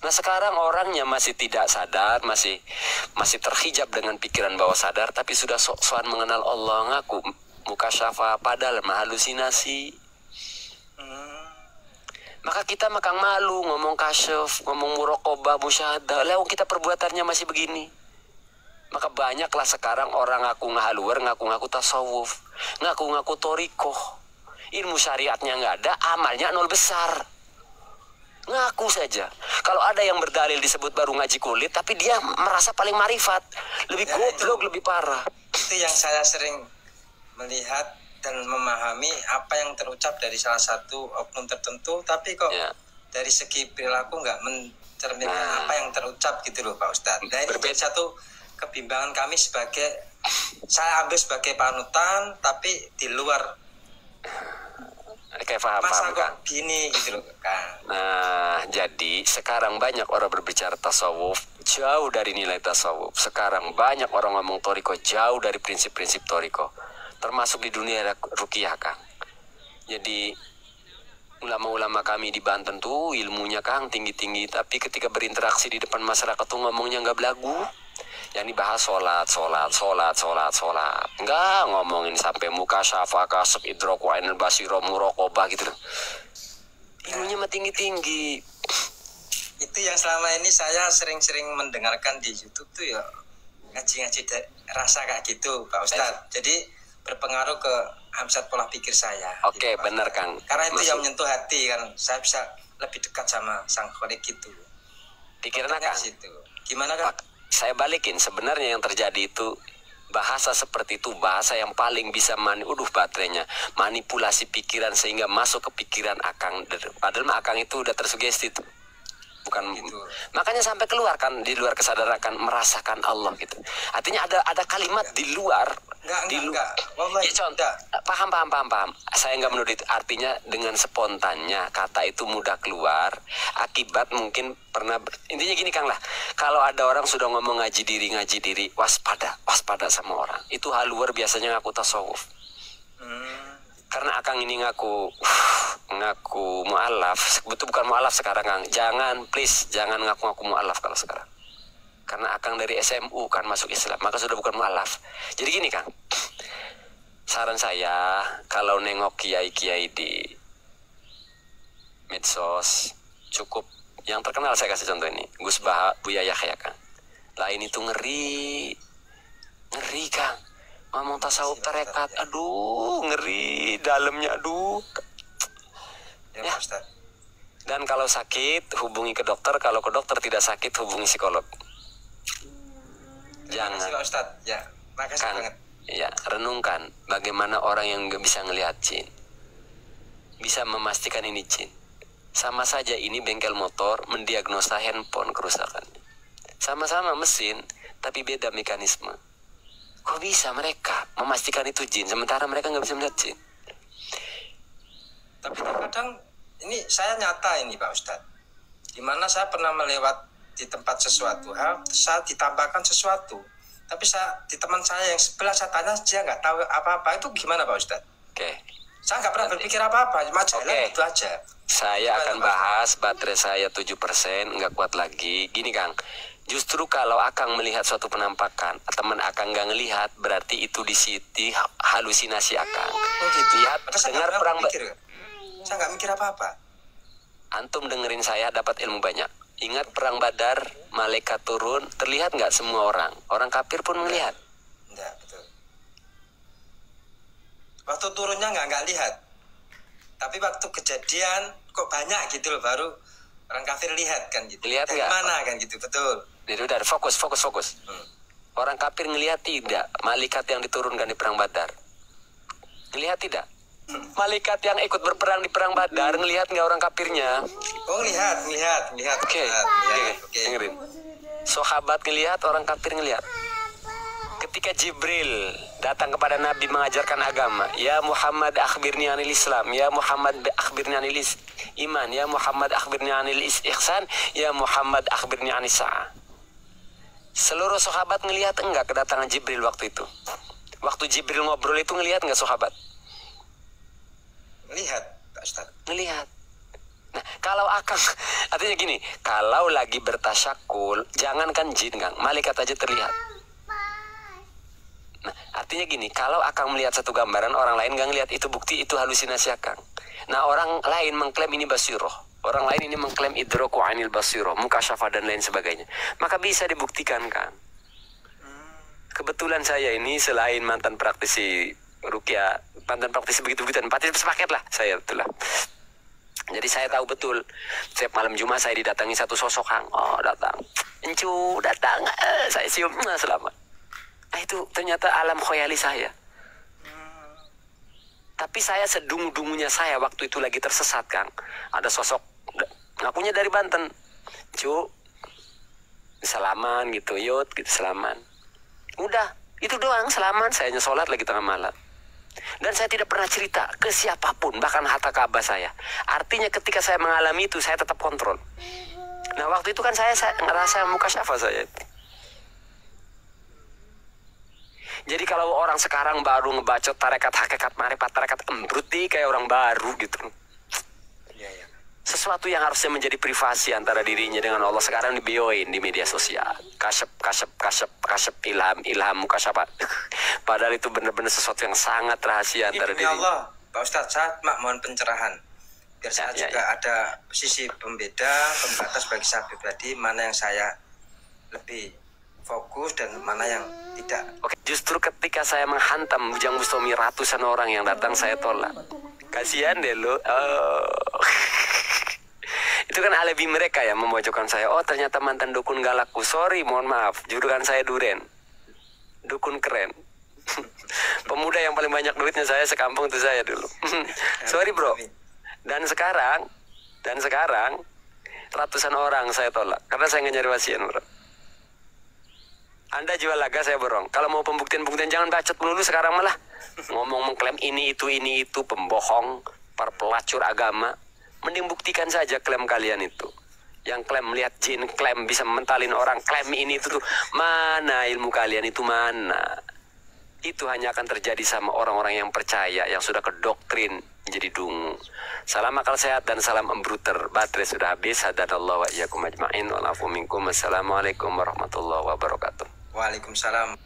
Nah sekarang orangnya masih tidak sadar, masih terhijab dengan pikiran bawah sadar, tapi sudah sok-sokan mengenal Allah, ngaku muka syafa, padahal mah halusinasi. Maka kita makang malu ngomong kasyaf, ngomong muraqabah, musyahadah, lewat kita perbuatannya masih begini. Maka banyaklah sekarang orang ngaku ngahaluar, ngaku-ngaku tasawuf, ngaku-ngaku torikoh, ilmu syariatnya nggak ada, amalnya nol besar. Ngaku saja. Kalau ada yang berdalil disebut baru ngaji kulit, tapi dia merasa paling marifat, lebih goblok, lebih parah. Itu yang saya sering melihat dan memahami apa yang terucap dari salah satu oknum tertentu, tapi kok dari segi perilaku nggak mencerminkan apa yang terucap gitu loh Pak Ustadz. Nah ini satu kebimbangan kami saya ambil sebagai panutan, tapi di luar kayak paham kok gini gitu loh kan. Nah jadi sekarang banyak orang berbicara tasawuf jauh dari nilai tasawuf. Sekarang banyak orang ngomong toriko jauh dari prinsip-prinsip toriko, termasuk di dunia ruqyah Kang. Jadi ulama-ulama kami di Banten tuh ilmunya Kang tinggi-tinggi, tapi ketika berinteraksi di depan masyarakat tuh ngomongnya nggak belagu. Yang dibahas sholat. Enggak ngomongin sampai muka syafa, kasab, idrok, wa'inal basiro, muraqabah gitu. Ilmunya mah tinggi-tinggi. Itu yang selama ini saya sering-sering mendengarkan di YouTube tuh ya, ngaji-ngaji rasa kayak gitu Pak Ustadz. Jadi berpengaruh ke hamzat pola pikir saya. Oke, gitu, benar Kang. Karena itu yang menyentuh hati kan, saya bisa lebih dekat sama sang kholik gitu. Pikiran Kang. Gimana Kang? Saya balikin, sebenarnya yang terjadi itu bahasa seperti itu, bahasa yang paling bisa baterainya manipulasi pikiran sehingga masuk ke pikiran Akang. Padahal Akang itu udah tersugesti tuh. Bukan gitu. Makanya sampai keluar kan, di luar kesadaran akan merasakan Allah gitu. Artinya ada kalimat di luar. Enggak. Ya, contoh, paham. Saya nggak menuduh itu. Artinya dengan spontannya kata itu mudah keluar. Akibat mungkin intinya gini Kang lah. Kalau ada orang sudah ngomong ngaji diri, waspada sama orang. Itu hal luar biasanya ngaku tasawuf. Karena Akang ini ngaku mu'alaf, betul bukan mu'alaf sekarang Kang. Jangan ngaku mu'alaf kalau sekarang. Karena Akang dari SMU kan masuk Islam, maka sudah bukan mu'alaf. Jadi gini Kang, saran saya kalau nengok kiai-kiai di medsos, cukup yang terkenal saya kasih contoh ini, Gus Baha, Buya Yahya Kang. Lain itu ngeri Kang. Ngomong tasawuf tarekat, aduh ngeri dalamnya, aduh. Ya. Dan kalau sakit hubungi ke dokter, kalau ke dokter tidak sakit hubungi psikolog. Jangan. Terima kasih Pak Ustadz. Ya, makasih Kang, banget. Ya, renungkan bagaimana orang yang nggak bisa ngelihat jin bisa memastikan ini jin. Sama saja ini bengkel motor mendiagnosa handphone kerusakan. Sama-sama mesin, tapi beda mekanisme. Kok bisa mereka memastikan itu jin, sementara mereka nggak bisa melihat jin? Tapi kadang ini saya nyata ini Pak Ustadz, dimana saya pernah melewat di tempat sesuatu hal, saya ditambahkan sesuatu, tapi di teman saya yang sebelah saya tanya, dia nggak tahu apa-apa. Itu gimana Pak Ustadz? Oke. Saya nggak pernah berpikir apa-apa, cuma jalan itu aja. Saya akan bahas baterai saya 7%, nggak kuat lagi. Gini Kang, justru kalau Akang melihat suatu penampakan, teman Akang nggak ngelihat, berarti itu di halusinasi Akang. Gitu. Lihat, dengar perang. Saya nggak mikir apa-apa. Antum dengerin saya dapat ilmu banyak. Ingat perang Badar, malaikat turun, terlihat nggak semua orang? Orang kafir pun melihat. Enggak, betul. Waktu turunnya nggak lihat. Tapi waktu kejadian kok banyak gitu loh, baru orang kafir lihat kan gitu. Lihat nggak? Mana kan gitu, betul. Jadi udah fokus. Orang kafir ngelihat tidak? Malaikat yang diturunkan di perang Badar. Ngelihat tidak? Malaikat yang ikut berperang di perang Badar ngelihat nggak orang kafirnya? Oh, lihat. Oke. Dengerin. Sahabat ngelihat, orang kafir ngelihat. Ketika Jibril datang kepada Nabi mengajarkan agama, ya Muhammad akhbirni anil Islam, ya Muhammad akhbirni anil iman, ya Muhammad akhbirni anil ihsan, ya Muhammad akhbirni anis sa'ah. Seluruh sahabat ngelihat enggak kedatangan Jibril waktu itu? Waktu Jibril ngobrol itu ngelihat enggak sahabat? Lihat, Pak Ustadz. Ngelihat. Nah, kalau akang, artinya gini, kalau lagi bertasyakul, jangankan jin, Kang, malaikat aja terlihat. Nah, artinya gini, kalau akang melihat satu gambaran, orang lain nggak ngelihat, itu bukti itu halusinasi akang. Nah, orang lain mengklaim ini basiroh, orang lain ini mengklaim idroku anil basiroh, mukasyafah dan lain sebagainya. Maka bisa dibuktikan, Kang. Kebetulan saya ini selain mantan praktisi ruqyah, mantan praktisi begitu-begituan, sepaket lah saya, betul lah. Jadi saya tahu betul, setiap malam Jumat saya didatangi satu sosok, Kang. Oh, datang. Encu, datang. Saya cium, selamat. Nah, itu ternyata alam khoyali saya. Tapi saya sedungu-dungunya saya waktu itu lagi tersesat, Kang. Ada sosok, ngakunya dari Banten. Cu, salaman gitu, yud, gitu, salaman. Udah, itu doang, salaman. Saya sholat lagi tengah malam. Dan saya tidak pernah cerita ke siapapun, bahkan harta Ka'bah saya. Artinya ketika saya mengalami itu, saya tetap kontrol. Nah, waktu itu kan saya ngerasa mukasyafah saya. Jadi kalau orang sekarang baru ngebacot tarekat hakikat marifat, tarekat embruti kayak orang baru gitu. Sesuatu yang harusnya menjadi privasi antara dirinya dengan Allah sekarang dibioin di media sosial. Kasyep, ilham, mukasyafat. Padahal itu benar-benar sesuatu yang sangat rahasia antara diri. Allah, Pak Ustadz, saat mohon pencerahan. Biar saya juga ada sisi pembeda, pembatas bagi saya pribadi, mana yang saya lebih fokus dan mana yang tidak. Oke, justru ketika saya menghantam Bujang Bustami ratusan orang yang datang, saya tolak. Kasihan deh lo. Itu kan alibi mereka ya memojokkan saya. Oh, ternyata mantan dukun galakku. Sorry, mohon maaf. Julukan saya Duren. Dukun keren. Pemuda yang paling banyak duitnya saya sekampung itu saya dulu. Sorry, bro. Dan sekarang ratusan orang saya tolak karena saya nggak nyari pasien, bro. Anda jual laga, saya borong. Kalau mau pembuktian jangan bacot dulu sekarang, malah ngomong mengklaim ini itu pembohong, para pelacur agama. Mending buktikan saja klaim kalian itu. Yang klaim melihat jin, klaim bisa mentalin orang, klaim ini itu tuh. Mana ilmu kalian itu, mana? Itu hanya akan terjadi sama orang-orang yang percaya, yang sudah kedoktrin menjadi dungu. Salam akal sehat dan salam embruter. Baterai sudah habis. Hadanallahu wa iyyakum ajma'in. Wa'alafu minkum. Assalamualaikum warahmatullahi wabarakatuh. Waalaikumsalam.